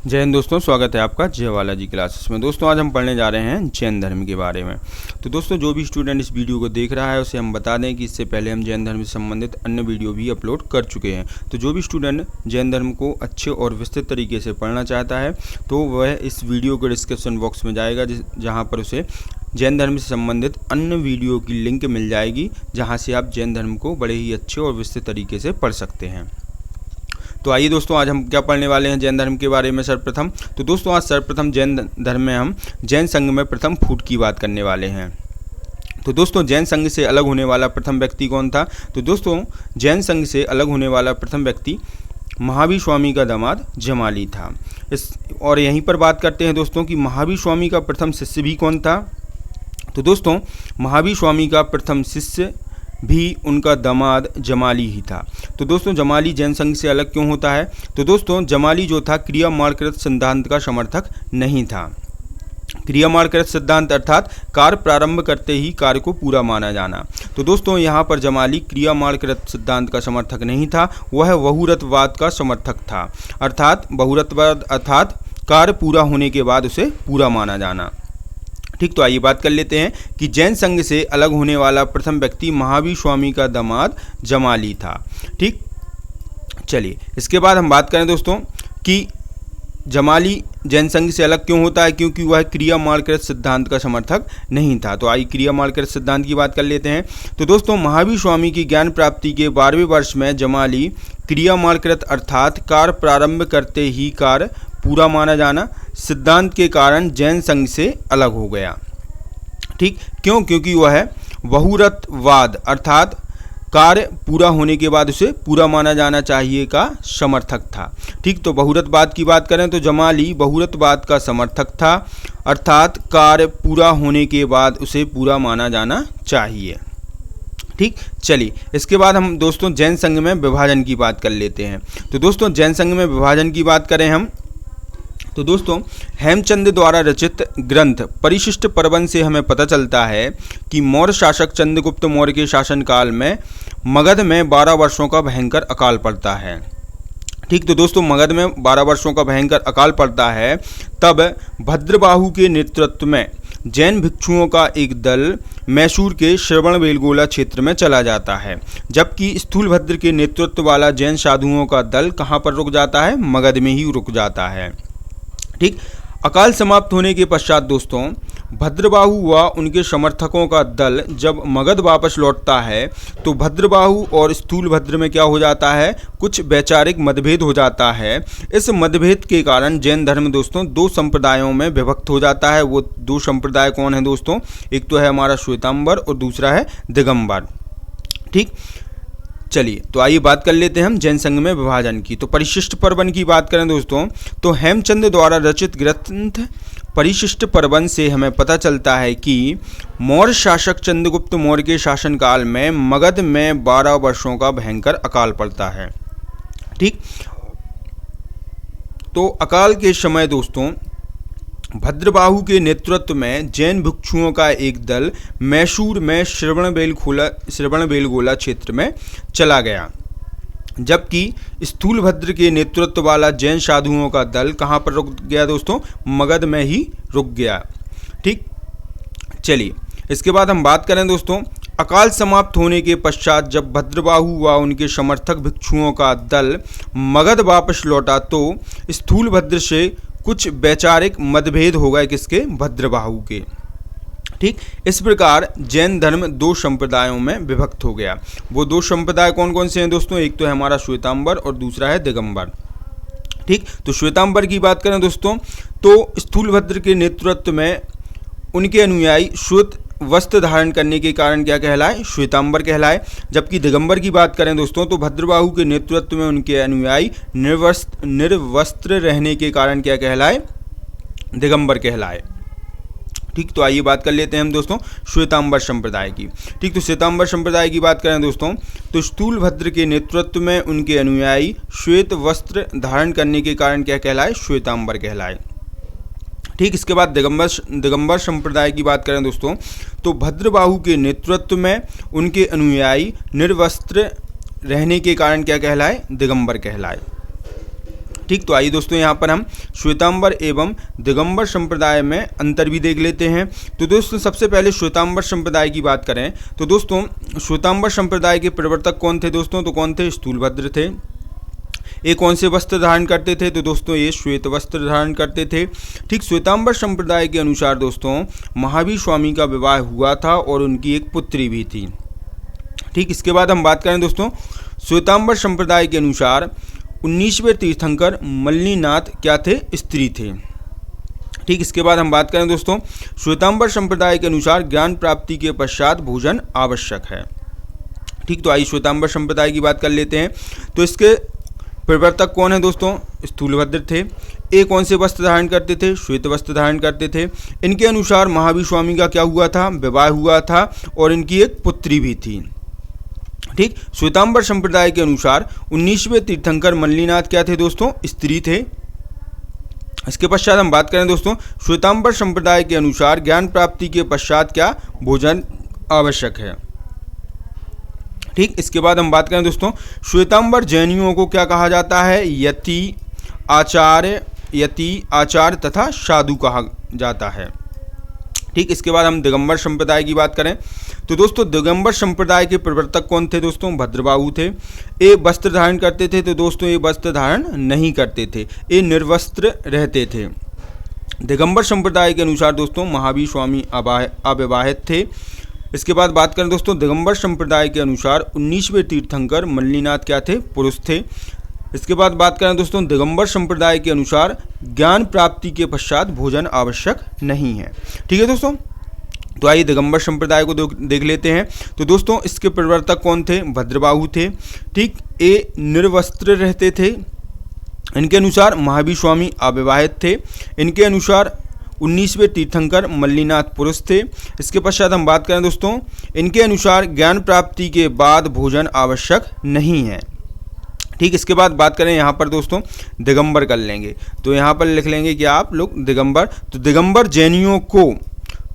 जय हिंद दोस्तों, स्वागत है आपका जय बालाजी क्लासेस में। दोस्तों आज हम पढ़ने जा रहे हैं जैन धर्म के बारे में। तो दोस्तों जो भी स्टूडेंट इस वीडियो को देख रहा है उसे हम बता दें कि इससे पहले हम जैन धर्म से संबंधित अन्य वीडियो भी अपलोड कर चुके हैं। तो जो भी स्टूडेंट जैन धर्म को अच्छे और विस्तृत तरीके से पढ़ना चाहता है तो वह इस वीडियो के डिस्क्रिप्शन बॉक्स में जाएगा, जहाँ पर उसे जैन धर्म से संबंधित अन्य वीडियो की लिंक मिल जाएगी, जहाँ से आप जैन धर्म को बड़े ही अच्छे और विस्तृत तरीके से पढ़ सकते हैं। तो आइए दोस्तों आज हम क्या पढ़ने वाले हैं जैन धर्म के बारे में। सर्वप्रथम तो दोस्तों आज सर्वप्रथम जैन धर्म में हम जैन संघ में प्रथम फूट की बात करने वाले हैं। तो दोस्तों जैन संघ से अलग होने वाला प्रथम व्यक्ति कौन था? तो दोस्तों जैन संघ से अलग होने वाला प्रथम व्यक्ति महावीर स्वामी का दामाद जमाली था। और यहीं पर बात करते हैं दोस्तों कि महावीर स्वामी का प्रथम शिष्य भी कौन था? तो दोस्तों महावीर स्वामी का प्रथम शिष्य भी उनका दामाद जमाली ही था। तो दोस्तों जमाली जैन संघ से अलग क्यों होता है? तो दोस्तों जमाली जो था क्रिया मार्गकृत सिद्धांत का समर्थक नहीं था। क्रिया मार्गकृत सिद्धांत अर्थात कार्य प्रारंभ करते ही कार्य को पूरा माना जाना। तो दोस्तों यहाँ पर जमाली क्रिया मार्गकृत सिद्धांत का समर्थक नहीं था, वह बहुरतवाद का समर्थक था। अर्थात बहुरतवाद अर्थात कार्य पूरा होने के बाद उसे पूरा माना जाना। ठीक, तो आइए बात कर लेते हैं कि जैन संघ से अलग होने वाला प्रथम व्यक्ति महावीर स्वामी का दामाद जमाली था। ठीक, चलिए इसके बाद हम बात करें दोस्तों कि जमाली जैन संघ से अलग क्यों होता है, क्योंकि वह क्रिया मार्गकृत सिद्धांत का समर्थक नहीं था। तो आइए क्रिया मार्गकृत सिद्धांत की बात कर लेते हैं। तो दोस्तों महावीर स्वामी की ज्ञान प्राप्ति के 12वें वर्ष में जमाली क्रिया मार्गकृत अर्थात कार्य प्रारंभ करते ही कार्य पूरा माना जाना सिद्धांत के कारण जैन संघ से अलग हो गया। ठीक, क्यों? क्योंकि वह बहुरतवाद अर्थात कार्य पूरा होने के बाद उसे पूरा माना जाना चाहिए का समर्थक था। ठीक, तो बहुरतवाद की बात करें तो जमाली बहुरतवाद का समर्थक था, अर्थात कार्य पूरा होने के बाद उसे पूरा माना जाना चाहिए। ठीक, चलिए इसके बाद हम दोस्तों जैन संघ में विभाजन की बात कर लेते हैं। तो दोस्तों जैन संघ में विभाजन की बात करें हम तो दोस्तों हेमचंद द्वारा रचित ग्रंथ परिशिष्ट पर्वन से हमें पता चलता है कि मौर्य शासक चंद्रगुप्त मौर्य के शासनकाल में मगध में 12 वर्षों का भयंकर अकाल पड़ता है। ठीक, तो दोस्तों मगध में 12 वर्षों का भयंकर अकाल पड़ता है। तब भद्रबाहु के नेतृत्व में जैन भिक्षुओं का एक दल मैसूर के श्रवणबेलगोला क्षेत्र में चला जाता है, जबकि स्थूलभद्र के नेतृत्व वाला जैन साधुओं का दल कहाँ पर रुक जाता है? मगध में ही रुक जाता है। ठीक, अकाल समाप्त होने के पश्चात दोस्तों भद्रबाहु व उनके समर्थकों का दल जब मगध वापस लौटता है तो भद्रबाहु और स्थूलभद्र में क्या हो जाता है? कुछ वैचारिक मतभेद हो जाता है। इस मतभेद के कारण जैन धर्म दोस्तों 2 संप्रदायों में विभक्त हो जाता है। वो 2 संप्रदाय कौन है दोस्तों? एक तो है हमारा श्वेतांबर और दूसरा है दिगंबर। ठीक, चलिए तो आइए बात कर लेते हैं हम जैन संघ में विभाजन की। तो परिशिष्ट पर्वन की बात करें दोस्तों तो हेमचंद द्वारा रचित ग्रंथ परिशिष्ट पर्वन से हमें पता चलता है कि मौर्य शासक चंद्रगुप्त मौर्य के शासनकाल में मगध में 12 वर्षों का भयंकर अकाल पड़ता है। ठीक, तो अकाल के समय दोस्तों भद्रबाहु के नेतृत्व में जैन भिक्षुओं का एक दल मैसूर में श्रवणबेलगोला क्षेत्र में चला गया, जबकि स्थूलभद्र के नेतृत्व वाला जैन साधुओं का दल कहाँ पर रुक गया दोस्तों? मगध में ही रुक गया। ठीक, चलिए इसके बाद हम बात करें दोस्तों अकाल समाप्त होने के पश्चात जब भद्रबाहु व उनके समर्थक भिक्षुओं का दल मगध वापस लौटा तो स्थूलभद्र से कुछ वैचारिक मतभेद हो गए किसके? भद्रबाहु के। ठीक, इस प्रकार जैन धर्म 2 संप्रदायों में विभक्त हो गया। वो 2 संप्रदाय कौन कौन से हैं दोस्तों? एक तो है हमारा श्वेतांबर और दूसरा है दिगंबर। ठीक, तो श्वेतांबर की बात करें दोस्तों तो स्थूलभद्र के नेतृत्व में उनके अनुयायी श्वेत वस्त्र धारण करने के कारण क्या कहलाए? श्वेतांबर कहलाए। जबकि दिगंबर की बात करें दोस्तों तो भद्रबाहु के नेतृत्व में उनके अनुयायी निर्वस्त्र रहने के कारण क्या कहलाए? दिगंबर कहलाए। ठीक, तो आइए बात कर लेते हैं हम दोस्तों श्वेतांबर संप्रदाय की। ठीक, तो श्वेतांबर संप्रदाय की बात करें दोस्तों तो स्थूलभद्र के नेतृत्व में उनके अनुयायी श्वेत वस्त्र धारण करने के कारण क्या कहलाए? श्वेतांबर कहलाए। ठीक, इसके बाद दिगंबर संप्रदाय की बात करें दोस्तों तो भद्रबाहु के नेतृत्व में उनके अनुयायी निर्वस्त्र रहने के कारण क्या कहलाए? दिगंबर कहलाए। ठीक, तो आइए दोस्तों यहाँ पर हम श्वेतांबर एवं दिगंबर संप्रदाय में अंतर भी देख लेते हैं। तो दोस्तों सबसे पहले श्वेतांबर संप्रदाय की बात करें तो दोस्तों श्वेतांबर संप्रदाय के प्रवर्तक कौन थे दोस्तों? तो कौन थे? स्थूलभद्र थे। ये कौन से वस्त्र धारण करते थे? तो दोस्तों ये श्वेत वस्त्र धारण करते थे। ठीक, श्वेतांबर संप्रदाय के अनुसार दोस्तों महावीर स्वामी का विवाह हुआ था और उनकी एक पुत्री भी थी। ठीक, इसके बाद हम बात करें दोस्तों श्वेतांबर संप्रदाय के अनुसार 19वें तीर्थंकर मल्लीनाथ क्या थे? स्त्री थे। ठीक, इसके बाद हम बात करें दोस्तों श्वेतांबर संप्रदाय के अनुसार ज्ञान प्राप्ति के पश्चात भोजन आवश्यक है। ठीक, तो आइए श्वेतांबर संप्रदाय की बात कर लेते हैं। तो इसके प्रवर्तक कौन है दोस्तों? स्थूलभद्र थे। ये कौन से वस्त्र धारण करते थे? श्वेत वस्त्र धारण करते थे। इनके अनुसार महावीर स्वामी का क्या हुआ था? विवाह हुआ था और इनकी एक पुत्री भी थी। ठीक, श्वेतांबर संप्रदाय के अनुसार 19वें तीर्थंकर मल्लीनाथ क्या थे दोस्तों? स्त्री थे। इसके पश्चात हम बात करें दोस्तों श्वेतांबर संप्रदाय के अनुसार ज्ञान प्राप्ति के पश्चात क्या? भोजन आवश्यक है। ठीक, इसके बाद हम बात करें दोस्तों श्वेतांबर जैनियों को क्या कहा जाता है? यति, आचार्य तथा साधु कहा जाता है। ठीक, इसके बाद हम दिगंबर संप्रदाय की बात करें तो दोस्तों दिगंबर संप्रदाय के प्रवर्तक कौन थे दोस्तों? भद्रबाहु थे। ये वस्त्र धारण करते थे तो दोस्तों ये वस्त्र धारण नहीं करते थे, ये निर्वस्त्र रहते थे। दिगंबर संप्रदाय के अनुसार दोस्तों महावीर स्वामी अविवाहित थे। इसके बाद बात करें दोस्तों दिगंबर संप्रदाय के अनुसार 19वें तीर्थंकर मल्लीनाथ क्या थे? पुरुष थे। इसके बाद बात करें दोस्तों दिगंबर संप्रदाय के अनुसार ज्ञान प्राप्ति के पश्चात भोजन आवश्यक नहीं है। ठीक है दोस्तों, तो आइए दिगंबर संप्रदाय को देख लेते हैं। तो दोस्तों इसके प्रवर्तक कौन थे? भद्रबाहु थे। ठीक, ये निर्वस्त्र रहते थे। इनके अनुसार महावीर स्वामी अविवाहित थे। इनके अनुसार 19वें तीर्थंकर मल्लीनाथ पुरुष थे। इसके पश्चात हम बात करें दोस्तों इनके अनुसार ज्ञान प्राप्ति के बाद भोजन आवश्यक नहीं है। ठीक, इसके बाद बात करें यहाँ पर दोस्तों दिगंबर कर लेंगे तो यहाँ पर लिख लेंगे कि आप लोग दिगंबर। तो दिगंबर जैनियों को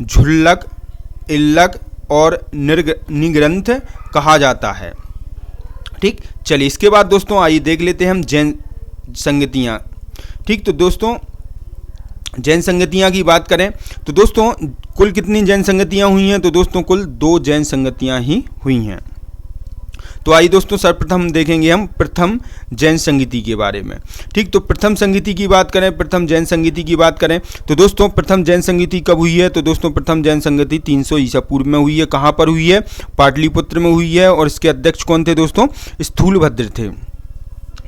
झुल्लक, इल्लक और निग्रंथ कहा जाता है। ठीक, चलिए इसके बाद दोस्तों आइए देख लेते हैं हम जैन संगतियाँ। ठीक, तो दोस्तों जैन संगतियाँ की बात करें तो दोस्तों कुल कितनी जैन संगतियाँ हुई हैं? तो दोस्तों कुल 2 जैन संगतियाँ ही हुई हैं। तो आइए दोस्तों सर्वप्रथम देखेंगे हम प्रथम जैन संगति के बारे में। ठीक, तो प्रथम संगति की बात करें, प्रथम जैन संगति की बात करें तो दोस्तों प्रथम जैन संगति कब हुई है? तो दोस्तों प्रथम जैन संगति 300 ईसा पूर्व में हुई है। कहाँ पर हुई है? पाटलिपुत्र में हुई है। और इसके अध्यक्ष कौन थे दोस्तों? स्थूलभद्र थे।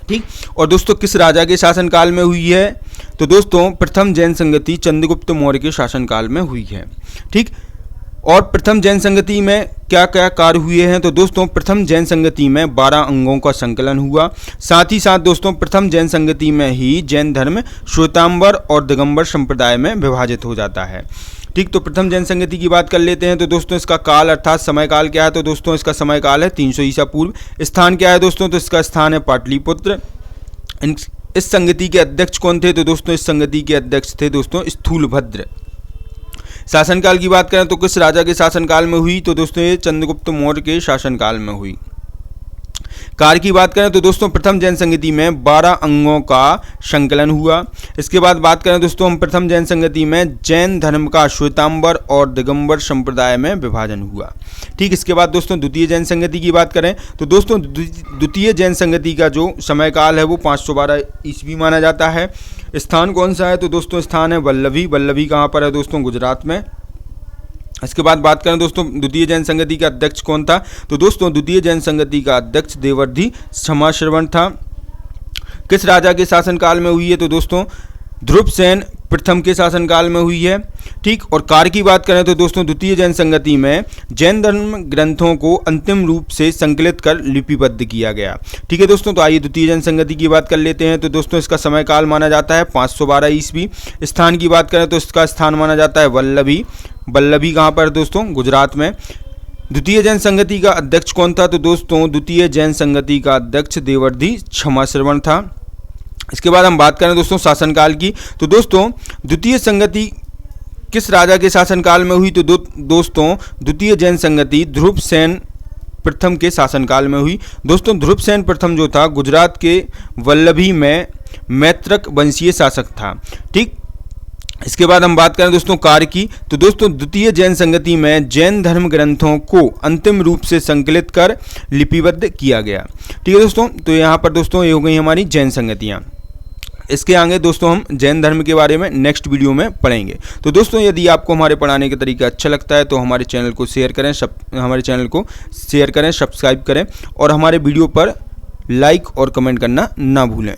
ठीक, और दोस्तों किस राजा के शासनकाल में हुई है? तो दोस्तों प्रथम जैन संगति चंद्रगुप्त मौर्य के शासनकाल में हुई है। ठीक, और प्रथम जैन संगति में क्या क्या कार्य हुए हैं? तो दोस्तों प्रथम जैन संगति में 12 अंगों का संकलन हुआ। साथ ही साथ दोस्तों प्रथम जैन संगति में ही जैन धर्म श्वेतांबर और दिगंबर संप्रदाय में विभाजित हो जाता है। ठीक, तो प्रथम जैन संगति की बात कर लेते हैं। तो दोस्तों इसका काल अर्थात समय काल क्या है? तो दोस्तों इसका समय काल है 300 ईसा पूर्व। स्थान क्या है दोस्तों? तो इसका स्थान है पाटलिपुत्र। इस संगति के अध्यक्ष कौन थे? तो दोस्तों इस संगति के अध्यक्ष थे दोस्तों स्थूलभद्र। शासनकाल की बात करें तो किस राजा के शासनकाल में हुई? तो दोस्तों ये चंद्रगुप्त मौर्य के शासनकाल में हुई। कार्य की बात करें तो दोस्तों प्रथम जैन संगति में 12 अंगों का संकलन हुआ। इसके बाद बात करें दोस्तों हम प्रथम जैन संगति में जैन धर्म का श्वेतांबर और दिगंबर संप्रदाय में विभाजन हुआ। ठीक, इसके बाद दोस्तों द्वितीय जैन संगति की बात करें तो दोस्तों द्वितीय जैन संगति का जो समय काल है वो 512 ईस्वी माना जाता है। स्थान कौन सा है? तो दोस्तों स्थान है वल्लभी। वल्लभी कहाँ पर है दोस्तों? गुजरात में। इसके बाद बात करें दोस्तों द्वितीय जैन संगति का अध्यक्ष कौन था? तो दोस्तों द्वितीय जैन संगति का अध्यक्ष देवर्धि क्षमाश्रवण था। किस राजा के शासनकाल में हुई है? तो दोस्तों ध्रुवसेन प्रथम के शासनकाल में हुई है। ठीक, और कार्य की बात करें तो दोस्तों द्वितीय जैन संगति में जैन धर्म ग्रंथों को अंतिम रूप से संकलित कर लिपिबद्ध किया गया। ठीक है दोस्तों, तो आइए द्वितीय जैन संगति की बात कर लेते हैं। तो दोस्तों इसका समय काल माना जाता है 512 ईस्वी। स्थान की बात करें तो इसका स्थान माना जाता है वल्लभी। वल्लभी कहाँ पर दोस्तों? गुजरात में। द्वितीय जैन संगति का अध्यक्ष कौन था? तो दोस्तों द्वितीय जैन संगति का अध्यक्ष देवर्धि क्षमाश्रवण था। इसके बाद हम बात करें दोस्तों शासनकाल की तो दोस्तों द्वितीय संगति किस राजा के शासनकाल में हुई? तो दोस्तों द्वितीय जैन संगति ध्रुवसेन प्रथम के शासनकाल में हुई। दोस्तों ध्रुवसेन प्रथम जो था गुजरात के वल्लभी में मैत्रक वंशीय शासक था। ठीक, इसके बाद हम बात करें दोस्तों कार्य की, तो दोस्तों द्वितीय जैन संगति में जैन धर्म ग्रंथों को अंतिम रूप से संकलित कर लिपिबद्ध किया गया। ठीक है दोस्तों, तो यहाँ पर दोस्तों ये हो गई हमारी जैन संगतियाँ। इसके आगे दोस्तों हम जैन धर्म के बारे में नेक्स्ट वीडियो में पढ़ेंगे। तो दोस्तों यदि आपको हमारे पढ़ाने का तरीका अच्छा लगता है तो हमारे चैनल को शेयर करें, सब्सक्राइब करें और हमारे वीडियो पर लाइक और कमेंट करना ना भूलें।